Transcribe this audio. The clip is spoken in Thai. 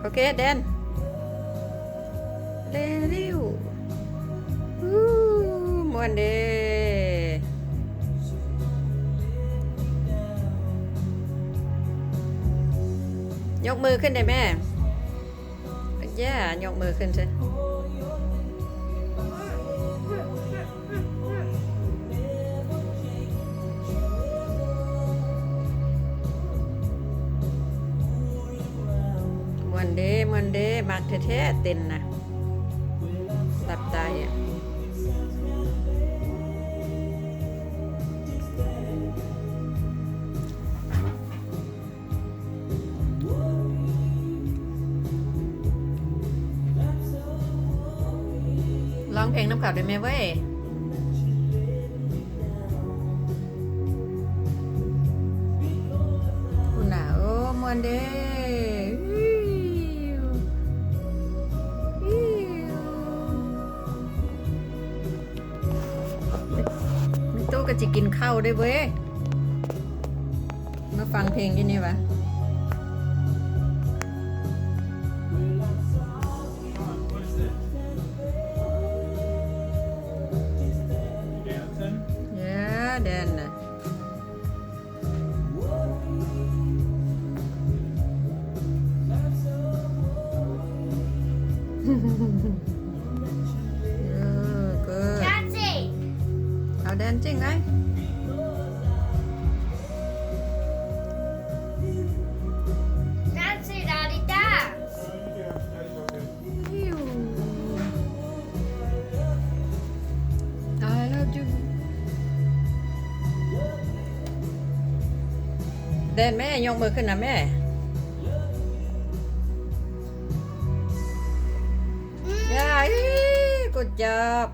โอเคแดนเร็วมวนเดยกมือขึ้นได้แม่ย่ายกมือขึ้นใช่มันเดมักแท้ๆเต้นนะตับไตอ่ะร้องเพลงน้ำขับได้ไหมเว้ยคุณน่ะโอ้มวนเดตู้ก็จะกินข้าวได้เว้ยมาฟังเพลงที่นี่วะแดนนะเอาแดนจริงไหมแดนแม่ยกมือขึ้นนะแม่ยายกูจับ